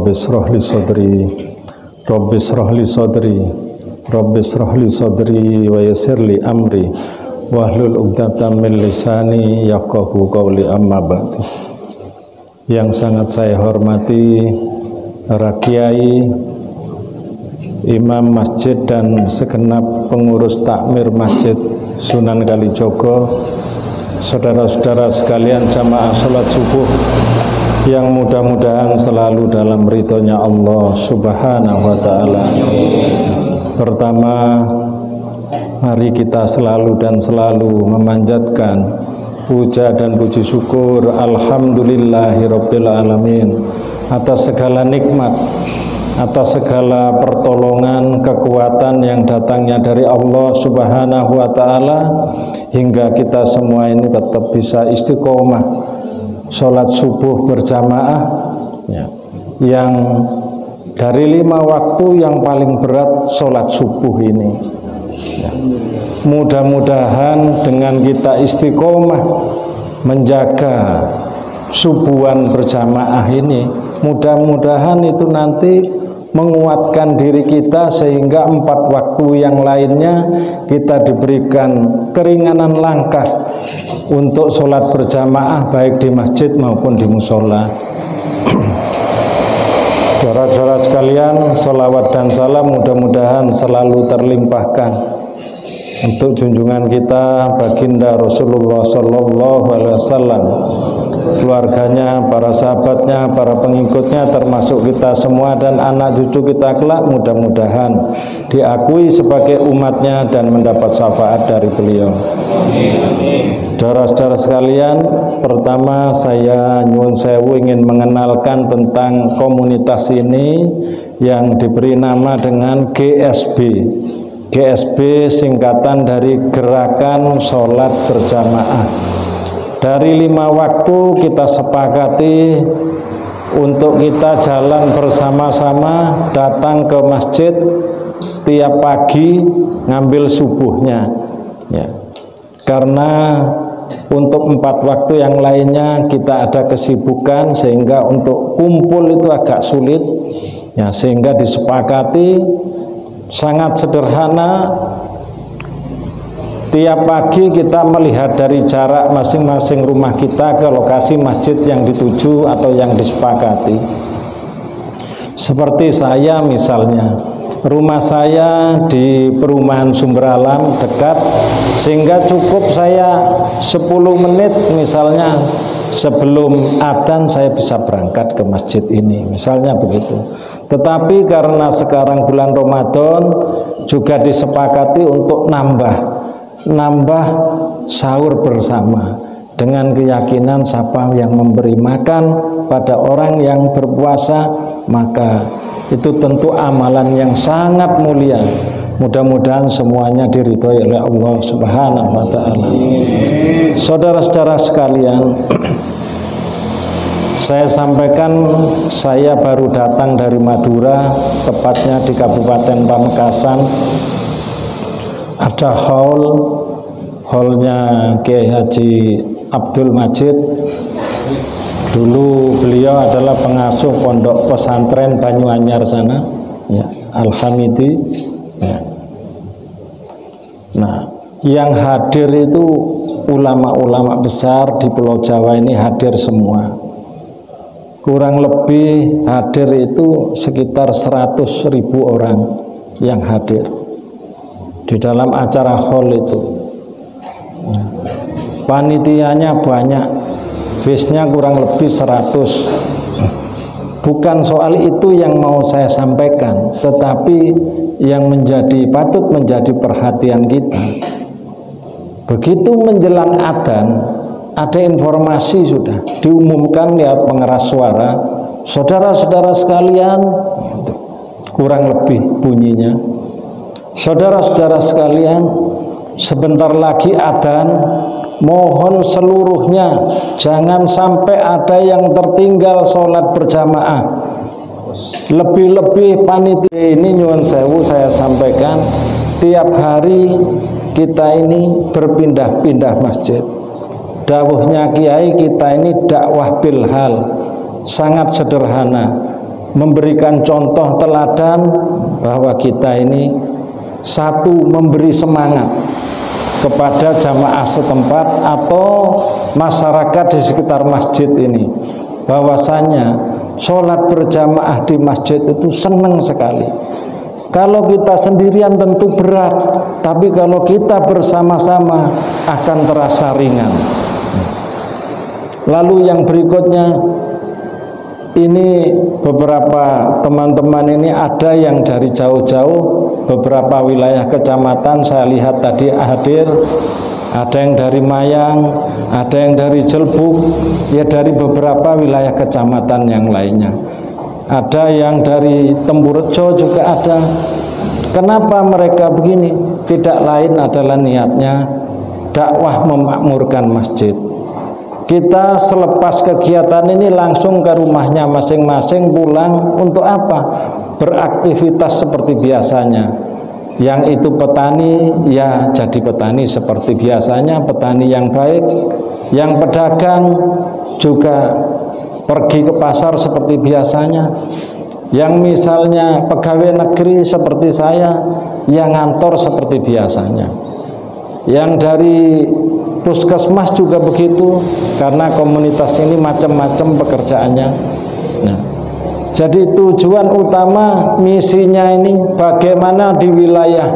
Rabbi shrah li sadri Rabbi shrah li sadri Rabbi shrah li sadri wa yassir li amri wahlul 'uqdatam min lisani yafqahu qawli, amma ba'du. Yang sangat saya hormati para kiai, imam masjid dan segenap pengurus takmir Masjid Sunan Kalijogo, saudara-saudara sekalian jamaah sholat subuh yang mudah-mudahan selalu dalam ridhonya Allah Subhanahu wa ta'ala. Pertama, mari kita selalu dan selalu memanjatkan puja dan puji syukur alhamdulillahirabbil alamin atas segala nikmat, atas segala pertolongan, kekuatan yang datangnya dari Allah Subhanahu wa ta'ala, hingga kita semua ini tetap bisa istiqomah sholat subuh berjamaah ya, yang dari 5 waktu yang paling berat sholat subuh ini ya. Mudah-mudahan dengan kita istiqomah menjaga subuhan berjamaah ini, mudah-mudahan itu nanti menguatkan diri kita sehingga 4 waktu yang lainnya kita diberikan keringanan langkah untuk sholat berjamaah baik di masjid maupun di musola. Saudara-saudara sekalian, sholawat dan salam mudah-mudahan selalu terlimpahkan untuk junjungan kita baginda Rasulullah Sallallahu Alaihi Wasallam, keluarganya, para sahabatnya, para pengikutnya, termasuk kita semua dan anak cucu kita kelak, mudah-mudahan diakui sebagai umatnya dan mendapat syafaat dari beliau. Saudara-saudara sekalian, pertama saya nyuwun sewu ingin mengenalkan tentang komunitas ini yang diberi nama dengan GSB. GSB singkatan dari Gerakan Sholat Berjamaah. Dari 5 waktu kita sepakati untuk kita jalan bersama-sama datang ke masjid tiap pagi ngambil subuhnya ya. Karena untuk 4 waktu yang lainnya kita ada kesibukan sehingga untuk kumpul itu agak sulit ya, sehingga disepakati sangat sederhana. Tiap pagi kita melihat dari jarak masing-masing rumah kita ke lokasi masjid yang dituju atau yang disepakati. Seperti saya misalnya, rumah saya di perumahan Sumber Alam dekat, sehingga cukup saya 10 menit misalnya sebelum adzan saya bisa berangkat ke masjid ini, misalnya begitu. Tetapi karena sekarang bulan Ramadan juga disepakati untuk nambah sahur bersama dengan keyakinan siapa yang memberi makan pada orang yang berpuasa, maka itu tentu amalan yang sangat mulia. Mudah-mudahan semuanya diridhoi oleh Allah Subhanahu wa ta'ala. Saudara-saudara sekalian, saya sampaikan saya baru datang dari Madura, tepatnya di Kabupaten Pamekasan. Ada hallnya Kiai Haji Abdul Majid. Dulu beliau adalah pengasuh pondok pesantren Banyuanyar sana ya, Al-Hamidi ya. Nah, yang hadir itu ulama-ulama besar di Pulau Jawa ini hadir semua. Kurang lebih hadir itu sekitar 100.000 orang yang hadir di dalam acara hall itu. Panitianya banyak, bisnya kurang lebih 100. Bukan soal itu yang mau saya sampaikan, tetapi yang patut menjadi perhatian kita. Begitu menjelang adzan, ada informasi sudah diumumkan lewat pengeras suara, saudara-saudara sekalian, kurang lebih bunyinya, saudara-saudara sekalian, sebentar lagi adzan, mohon seluruhnya jangan sampai ada yang tertinggal sholat berjamaah. Lebih-lebih panitia ini nyuwun sewu saya sampaikan, tiap hari kita ini berpindah-pindah masjid. Dawuhnya kiai kita ini dakwah bilhal, sangat sederhana. memberikan contoh teladan bahwa kita ini satu, memberi semangat kepada jamaah setempat atau masyarakat di sekitar masjid ini, bahwasanya sholat berjamaah di masjid itu senang sekali. Kalau kita sendirian tentu berat, tapi kalau kita bersama-sama akan terasa ringan. Lalu yang berikutnya, ini beberapa teman-teman ini ada yang dari jauh-jauh, beberapa wilayah kecamatan saya lihat tadi hadir, ada yang dari Mayang, ada yang dari Jelbuk, ya dari beberapa wilayah kecamatan yang lainnya. Ada yang dari Temburejo juga ada. Kenapa mereka begini? Tidak lain adalah niatnya dakwah memakmurkan masjid. Kita selepas kegiatan ini langsung ke rumahnya masing-masing, pulang untuk apa? Beraktivitas seperti biasanya. Yang itu petani, ya jadi petani seperti biasanya, petani yang baik. Yang pedagang juga pergi ke pasar seperti biasanya. Yang misalnya pegawai negeri seperti saya, yang ngantor seperti biasanya. Yang dari puskesmas juga begitu, karena komunitas ini macam-macam pekerjaannya. Nah, jadi tujuan utama misinya ini bagaimana di wilayah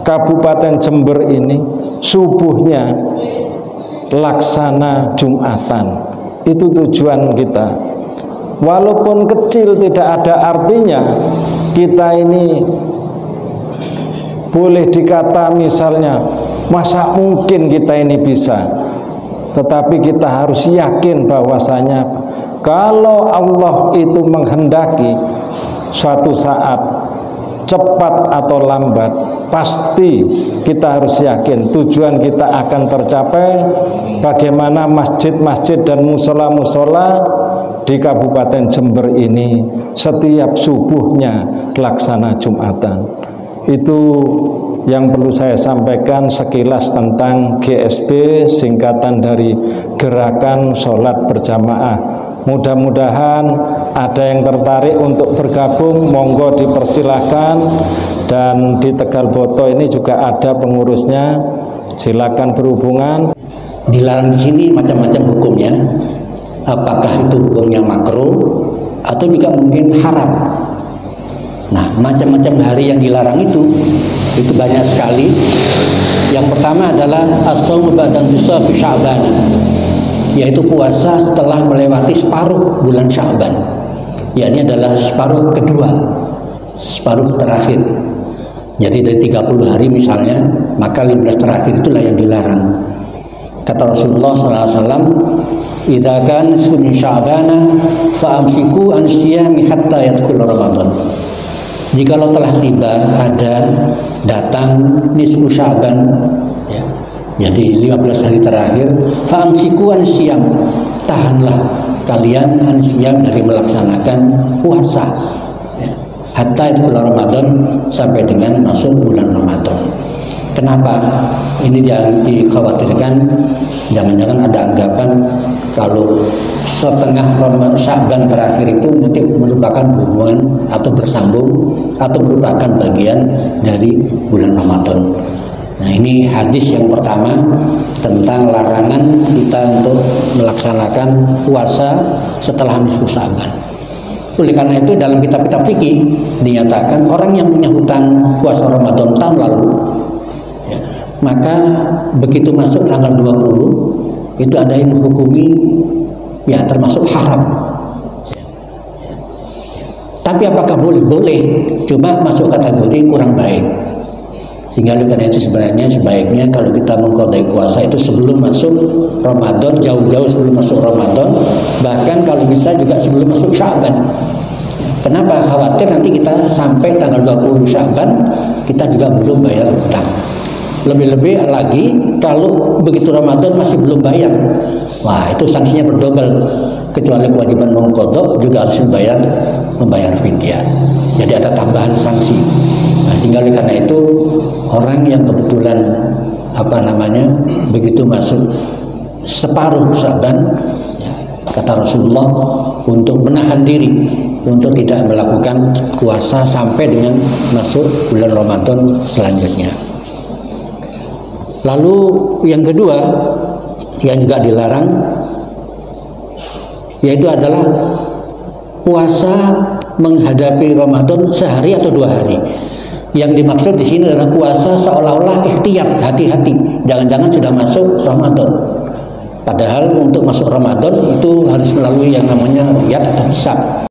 Kabupaten Jember ini subuhnya laksana Jumatan. Itu tujuan kita. Walaupun kecil tidak ada artinya, kita ini boleh dikata misalnya, masa mungkin kita ini bisa, tetapi kita harus yakin bahwasanya kalau Allah itu menghendaki suatu saat cepat atau lambat, pasti kita harus yakin tujuan kita akan tercapai. Bagaimana masjid-masjid dan musola-musola di Kabupaten Jember ini setiap subuhnya laksana Jumatan. Itu yang perlu saya sampaikan sekilas tentang GSB, singkatan dari Gerakan Sholat Berjamaah. Mudah-mudahan ada yang tertarik untuk bergabung, monggo dipersilahkan. Dan di Tegal Boto ini juga ada pengurusnya, silakan berhubungan. Dilarang di sini macam-macam hukumnya, apakah itu hukumnya makruh atau juga mungkin haram. Nah, macam-macam hari yang dilarang itu banyak sekali. Yang pertama adalah as-shaum ba'da nisfi Sya'ban, yaitu puasa setelah melewati separuh bulan Sya'ban. Ya, ini adalah separuh kedua, separuh terakhir. Jadi dari 30 hari misalnya, maka 15 terakhir itulah yang dilarang. Kata Rasulullah SAW, "Idza kana nisfu Sya'bana fa'amsiku an siyami hatta yadkhul Ramadan." Jikalau telah tiba ada datang nisfu Sya'ban, ya, jadi 15 hari terakhir, fa'amsiku an siyam, tahanlah kalian an siyam dari melaksanakan puasa, ya, hatta yadkhul Ramadan, sampai dengan masuk bulan Ramadan. Kenapa ini dikhawatirkan? Jangan-jangan ada anggapan kalau setengah Sya'ban terakhir itu nanti merupakan hubungan atau bersambung atau merupakan bagian dari bulan Ramadan. Nah, ini hadis yang pertama tentang larangan kita untuk melaksanakan puasa setelah nisfu Sya'ban. Oleh karena itu dalam kitab-kitab fikih dinyatakan orang yang punya hutang puasa Ramadan tahun lalu, maka begitu masuk tanggal 20 itu ada yang menghukumi, ya, termasuk haram. Tapi apakah boleh? Boleh, cuma masuk kategori kurang baik. Sehingga karena itu sebenarnya sebaiknya kalau kita mengqadai puasa itu sebelum masuk Ramadan, jauh-jauh sebelum masuk Ramadan, bahkan kalau bisa juga sebelum masuk Sya'ban. Kenapa? Khawatir nanti kita sampai tanggal 20 Sya'ban kita juga belum bayar hutang. Lebih-lebih lagi kalau begitu Ramadan masih belum bayar, wah itu sanksinya berdobel. Kecuali kewajiban mengqadha juga harus membayar fidyah. Jadi ada tambahan sanksi. Nah, sehingga karena itu orang yang kebetulan begitu masuk separuh Sya'ban, ya, kata Rasulullah untuk menahan diri untuk tidak melakukan puasa sampai dengan masuk bulan Ramadan selanjutnya. Lalu yang kedua yang juga dilarang yaitu adalah puasa menghadapi Ramadan sehari atau 2 hari. Yang dimaksud di sini adalah puasa seolah-olah ikhtiyat, hati-hati, jangan-jangan sudah masuk Ramadan. Padahal untuk masuk Ramadan itu harus melalui yang namanya ruyat atau hisab.